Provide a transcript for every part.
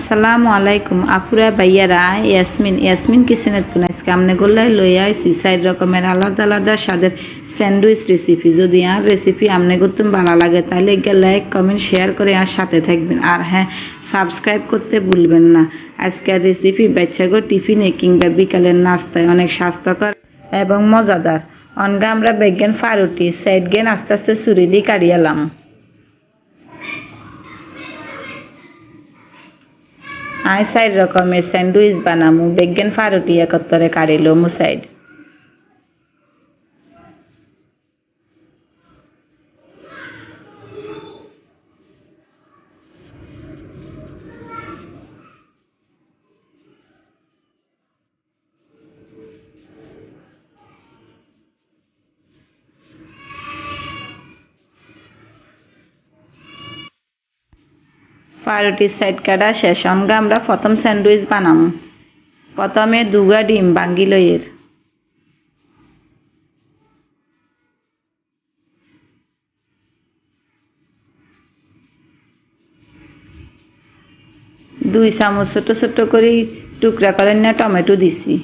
আসসালামু আলাইকুম আপুরা ভাইয়ারা। ইয়াসমিন কিচেনের তুন আজকে আমনে গোল্লাই লই আইছি 4 রকমের আলাদা আলাদা স্বাদের স্যান্ডউইচ রেসিপি। যদি আর রেসিপি আমনে করতেন ভালো লাগে তাহলে লাইক কমেন্ট শেয়ার করে আর সাথে থাকবেন, আর হ্যাঁ সাবস্ক্রাইব করতে ভুলবেন না। আজকের রেসিপি বাচ্চাগো টিফিনে কিংবা বিকালের নাস্তায় অনেক স্বাস্থ্যকর এবং মজাদার। অনগা আমরা বেগেন ফারুটি সাইড গেন আস্তে আস্তে ছুরি দিয়ে কাটিয়ালাম। আই 4 রকমের স্যান্ডউইচ বানামু, বেগেন ফারুটি একত্রে কাটিলো সাইড। ফারুটির সাইড কাটা শেষ। আমরা প্রথম স্যান্ডউইচ বানামু। প্রথমে 2 ডিম ভাঙ্গি লইয়ের, দুই চামচ ছোট ছোট করে টুকরা করে না টমেটো দিছি,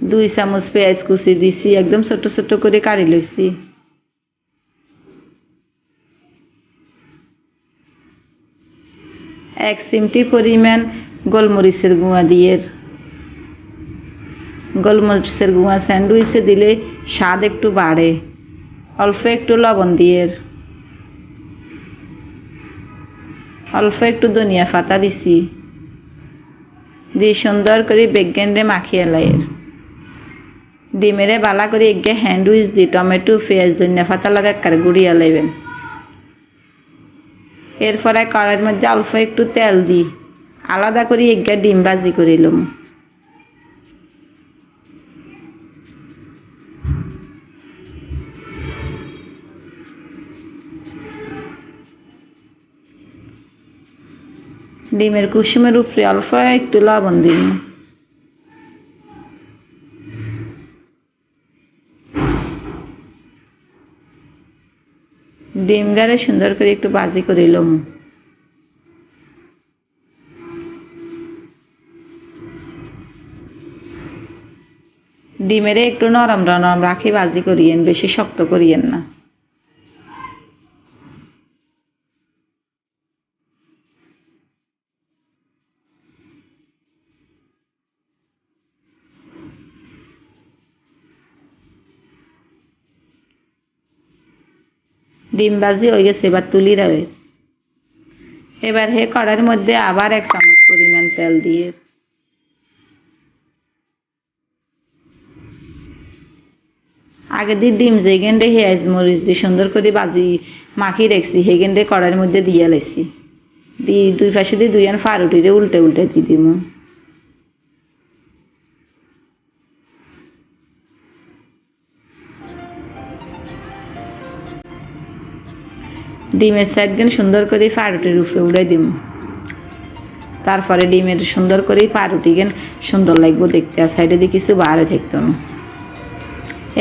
2 চামচ পেঁয়াজ কুচি দিছি, একদম ছোট ছোট করে কাটি লইছি। 1 চিমটি পরিমাণ গোলমরিচের গুঁড়া দিয়ে, গোলমরিচের গুঁড়া স্যান্ডউইচে দিলে স্বাদ একটু বাড়ে। অল্প একটু লবণ দিয়ে, অল্প একটু ধনিয়া পাতা দিছি, দিয়ে সুন্দর করে বেগেন্ডে মাখিয়ে লাইয়ের। ডিমেরে বালা করে এগে স্যান্ডউইচ দিয়ে টমেটো পেঁয়াজ ধনিয়া পাতা লাগা একবারে গুড়িয়া লাইবেন। এরপরে কড়াইয়ের মধ্যে অল্প একটু তেল দিই আলাদা করে এগে ডিম ভাজি করিলাম। ডিমের কুসুমের উপরে অল্প একটু লবণ দিন। ডিম গারে সুন্দর করে একটু ভাজি করিলাম। ডিমেরে একটু নরম নরম রাখি ভাজি করিয়েন, বেশি শক্ত করিয়েন না। ডিম ভাজি হয়ে গেছে, এবার তুলি রাখে। এবার হে কড়াইয়ের মধ্যে আবার 1 চামচ পরিমাণ তেল দিয়ে, আগে দিয়ে ডিম যেগেন্ডে পেঁয়াজ মরিচ দিয়ে সুন্দর করে ভাজি মাখিয়ে রেখেছি সেগেন্ডে কড়াইয়ের মধ্যে দিয়ে লাইছি। দিয়ে 2 পাশে দিয়ে 2 ফারুটিরে উল্টে উল্টে দিয়ে দিব। ডিমের সাইড গেন সুন্দর করে ফারুটির উপরে উড়ে দিব। তারপরে ডিমের সুন্দর করে ফারুটি গেন সুন্দর লাগবো দেখতে, আর সাইডে দিয়ে কিছু বাহারে থাকতো না।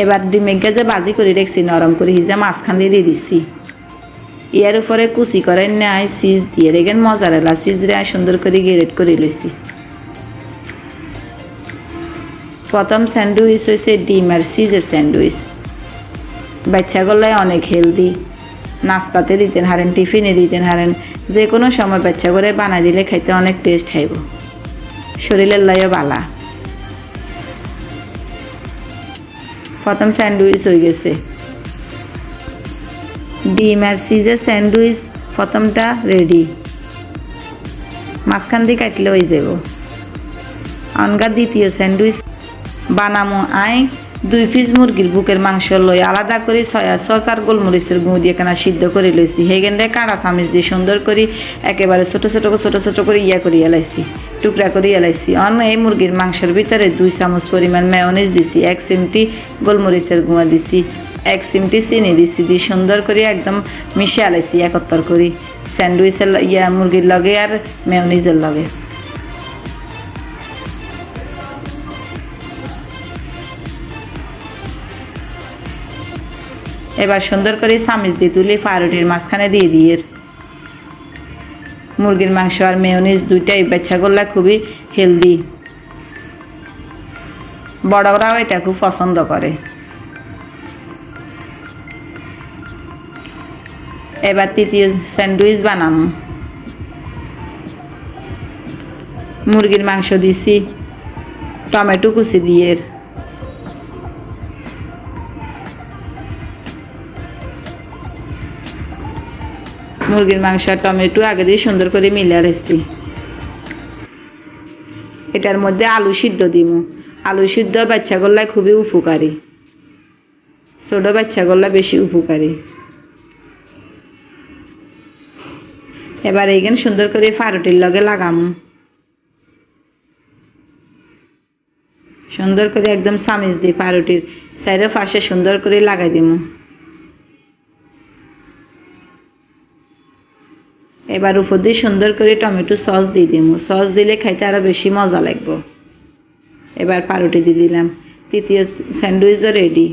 এবার ডিমের যে ভাজি করে রেখেছি নরম করে হিজা মাঝখান দিয়ে দিচ্ছি। এর উপরে কুচি করে নেয় চিজ দিয়ে রেখেন মজারেলা চিজ রে সুন্দর করে গ্রেট করে লইছি। প্রথম স্যান্ডউইচ হয়েছে ডিম আর চিজের স্যান্ডউইচ। বাচ্চাগুলাই অনেক হেলদি, নাস্তাতে দিতেন হারেন, টিফিনে দিতেন হারেন, যে কোনো সময় বাচ্চা করে বানাই দিলে খাইতে অনেক টেস্ট খাইব, শরীরের লাইও বালা। প্রথম স্যান্ডউইচ হয়ে গেছে। ডিম আর চিজের স্যান্ডউইচ প্রথমটা রেডি, মাঝখান দিয়ে কাটলে হয়ে যাব। অনগা দ্বিতীয় স্যান্ডউইচ বানামো। 2 পিস মুরগির বুকের মাংস লই আলাদা করে সয়া সস আর গোলমরিচের গুঁড়ো দিয়ে কেনা সিদ্ধ করে লইছি। সেখানে কাঁড়া চামিচ দিয়ে সুন্দর করে একেবারে ছোট ছোট করে করিয়া লাইছি, টুকরা করিয়া লাইছি। এই মুরগির মাংসের ভিতরে 2 চামচ পরিমাণ মেয়োনিজ দিছি, 1 চিমটি গোলমরিচের গুঁড়া দিছি, 1 চিমটি চিনি দিছি, দিয়ে সুন্দর করে একদম মিশিয়ে লাইছি একত্র করে স্যান্ডউইচের মুরগির লগে আর মেয়োনিজের লগে। এবার সুন্দর করে চামিচ দিয়ে তুলে পাউরুটির মাঝখানে দিয়ে দিয়ে মুরগির মাংস আর মেয়োনিজ দুইটাই বাচ্চা করলে খুবই হেলদি, বড়রাও এটা খুব পছন্দ করে। এবার তৃতীয় স্যান্ডউইচ বানাবো। মুরগির মাংস দিছি, টমেটো কুচি দিয়ে, মুরগির মাংস আর টমেটো আগে দিয়ে সুন্দর করে মিলিয়ে রেখেছি। এটার মধ্যে আলু সিদ্ধ দিব। আলু সিদ্ধ বাচ্চা করলে খুবই উপকারী, ছোট বাচ্চা করলে বেশি উপকারী। এবার এইখানে সুন্দর করে ফারুটির লগে লাগামু, সুন্দর করে একদম চামিচ দিয়ে ফারুটির চাইরে পাশে সুন্দর করে লাগাই দিব। এবার উপর দিয়ে সুন্দর করে টমেটো সস দিয়ে দিব, সস দিলে খাইতে আরো বেশি মজা লাগবে। এবার পাউরুটি দিয়ে দিলাম। তৃতীয় স্যান্ডউইচও রেডি।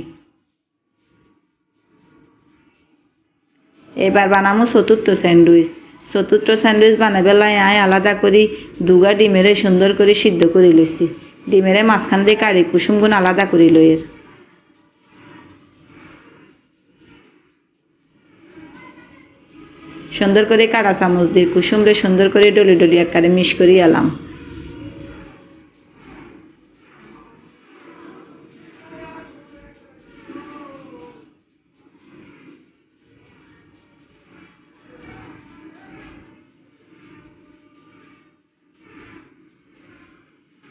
এবার বানাবো চতুর্থ স্যান্ডউইচ। চতুর্থ স্যান্ডউইচ বানাবে আয় আলাদা করে দুগা ডিমেরে সুন্দর করে সিদ্ধ করে লইছি। ডিমেরে মাঝখান দিয়ে কাড়ি কুসুমগুন আলাদা করে লইয়ের, সুন্দর করে কাটা চামচ দিয়ে কুসুমরে সুন্দর করে ডলি ডলি আকারে মিশ করে এলাম।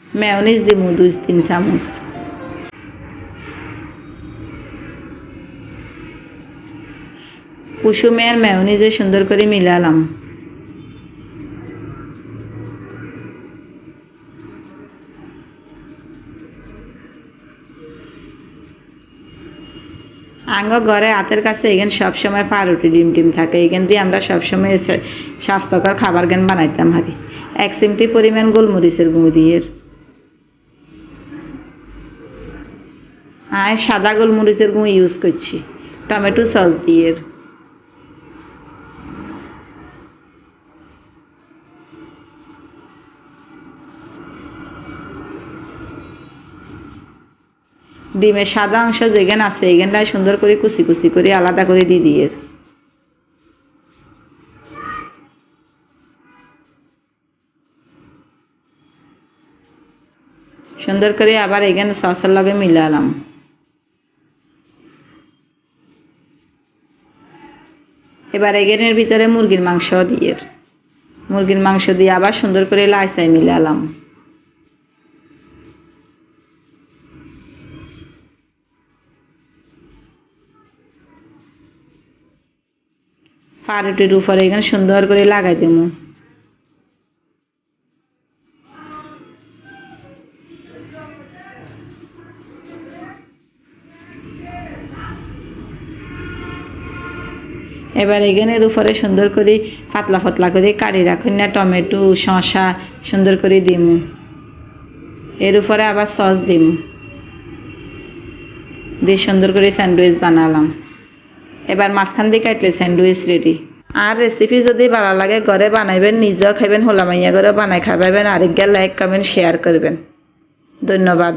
মেয়োনিজ দিব 2-3 চামচ। কুসুমে আর মেয়োনিজে সুন্দর করে মিলালাম। আঙ্গ ঘরে হাতের কাছে এখানে সবসময় পাউরুটি ডিম থাকে, এখান দিয়ে আমরা সবসময় স্বাস্থ্যকর খাবার জ্ঞান বানাইতাম হারি। 1 চিমটি পরিমাণ গোলমরিচের গুঁড়ো দিয়ে, সাদা গোলমরিচের গুঁড়ো ইউজ করছি। টমেটো সস দিয়ে, ডিমের সাদা অংশ যেখানে আছে এখানটায় সুন্দর করে কুচি কুচি করে আলাদা করে দিয়ে সুন্দর করে আবার এখানে সসের লগে মিলালাম। এবার এখানের ভিতরে মুরগির মাংস দিয়ে আবার সুন্দর করে লাইসাই মিলালাম। পাউরুটির উপরে এখানে সুন্দর করে লাগাই দেব। এবার এখানের উপরে সুন্দর করে পাতলা পাতলা করে কাটি রাখুন না টমেটো শসা সুন্দর করে দিম। এর উপরে আবার সস দিম দিয়ে সুন্দর করে স্যান্ডউইচ বানালাম। এবার মাঝখান দিয়ে কাটলে স্যান্ডউইচ রেডি। আর রেসিপি যদি ভালো লাগে ঘরে বানাইবেন, নিজেও খাইবেন, হোলামাইয়া করে বানাই খাইবেন, আরেকটা লাইক কমেন্ট শেয়ার করবেন। ধন্যবাদ।